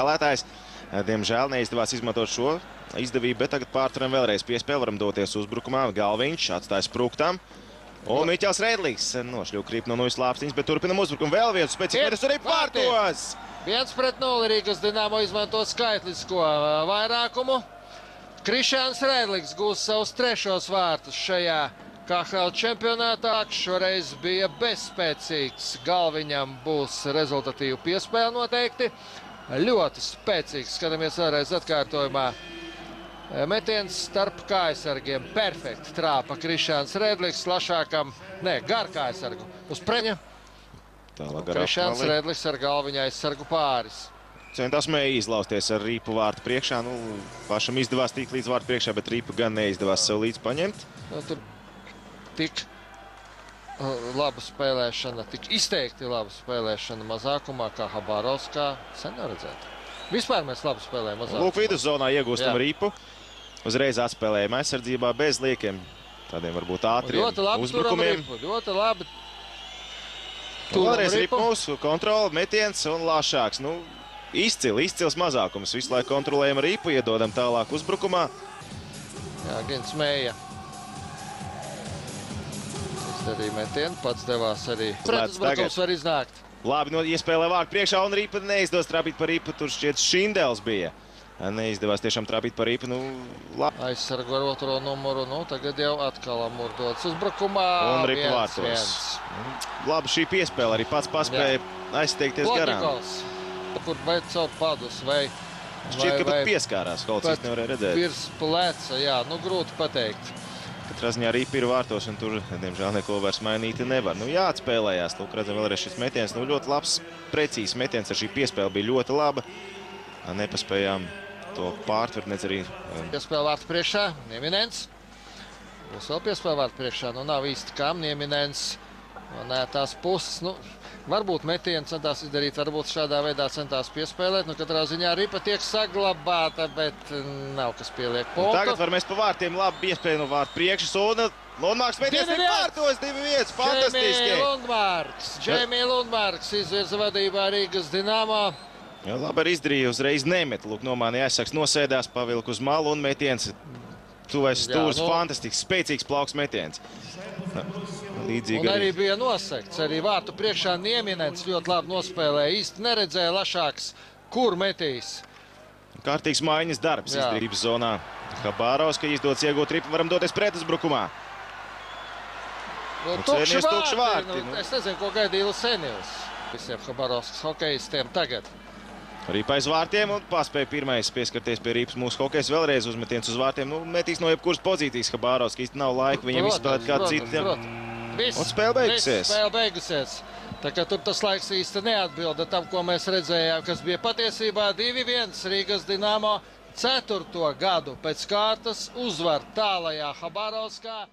spēlētājs. Diemžēl neizdevās izmantot šo izdevību, bet tagad pārturam vēlreiz piespēli. Varam doties uzbrukumā. Galviņš atstāja sprūktam. Un Miķels Redlīgs nošļūk krīp no nujas lāpstiņas, bet turpinam uzbrukumu. Vēl viens spēcīgs arī pārtos! 1-0 Rīgas Dinamo izmanto skaitlisko vairākumu. Krišjāns Redlīgs gūs savus 3. vārtus šajā KHL čempionātā. Šoreiz bija bezspēcīgs. Galviņam būs rezultatīva piespēle noteikti. Ļoti spēcīgs. Skatāmies vēlreiz atkārtojumā. Metiens starp kājasargiem. Perfekti trāpa Krišjāns Redlīgs slašākam, gar kājasargu uz preņa. Krišjāns Redlīgs ar Galviņa aizsargu pāris. Centās mēja izlausties ar Rīpu vārtu priekšā. Pašam izdevās tikt līdz vārtu priekšā, bet Rīpa gan neizdevās sev līdz paņemt. Tur tik laba spēlēšana, tik izteikti laba spēlēšana mazākumā kā Habārovskā sen neredzēt. Vispār mēs labi spēlējam mazākumā. Lūk, viduszonā iegūstam Rīpu. Uzreiz atspēlējam aizsardzībā bez liekiem, tādiem varbūt ātriem uzbrukumiem. Ļoti labi. Vēlreiz Rīpa mūsu kontroli, metiens un Lašāks. Izcils mazākums. Visu laiku kontrolējam Rīpu, iedodam tālāk uzbrukumā. Jā, Gins Mēja. Izdarīja metienu, pats devās arī. Pretuzbrukums var iznākt. Labi, iespēlē vārtu priekšā un Rīpa neizdos trāpīt par Rīpu. Tur šķiet Šindels bija. Neizdevās tiešām trāpīt par Rīpu. Aizsargu ar 2. numuru. Tagad jau atkal Amurdots uzbrukumā. Un Rīpa vārtos. Labi šī piespēle. Arī pats paspēja aizsteigties garām. Kur vai caur padus vai... Šķiet, ka pat pieskārās. Holcīs nevarēja redzēt. Virs pleca, jā. Grūti pateikt. Katrā ziņā Rīpa ir vārtos un tur, diemžēl, neko vairs mainīti nevar. Jāatspēlējās. Lūk, redzam vēlreiz šis metiens. Ļoti labs, precīzs metiens ar šī piespēle bija ļoti laba. Nepaspējām to pārtvert, nedz arī... Piespēle vārtu priekšā, Nieminens. Būs vēl piespēle vārtu priekšā. Nav īsti kam Nieminens. Nē, tās puses, varbūt metienu centās izdarīt, varbūt šādā veidā centās piespēlēt. Katrā ziņā Rīpa tiek saglabāta, bet nav kas pieliek punktu. Tagad var mēs pa vārtiem labi iespēju no vārtu priekšas un Lundmarks metiens ir pārtos 2-1. Fantastiski! Džemī Lundmarks izvirza vadībā Rīgas Dinamo. Jā, labi arī izdarīja, uzreiz nemet. Lūk, nomānīja aizsargs nosēdās, pavilka uz malu un metiens tuvais stūrs. Fantastisks, spēcīgs plauks metiens. Un arī bija nosekts. Arī vārtu priekšā Nieminens ļoti labi nospēlēja. Īsti neredzēja Lašāks, kur metīs. Kārtīgs maiņas darbs izdevības zonā. Habārovska izdodas iegūt Rīpu, varam doties pretuzbrukumā. Tukši vārti. Es nezinu, ko gaidīja Lusenils. Visiem Habārovskas hokejistiem tagad. Rīpa aiz vārtiem un paspēja pirmais pieskarties pie Rīpas mūsu hokejs. Vēlreiz uzmetiens uz vārtiem. Metīs no jebkuras pozīcijas Habārovska. Īsti nav laika viņam izspēlēt kādu citu. Un spēle beigusies. Spēle beigusies. Tā kā tur tas laiks īsti neatbilda tam, ko mēs redzējām, kas bija patiesībā 2-1 Rīgas Dinamo 4. gadu pēc kārtas uzvar tālajā Habārovskā.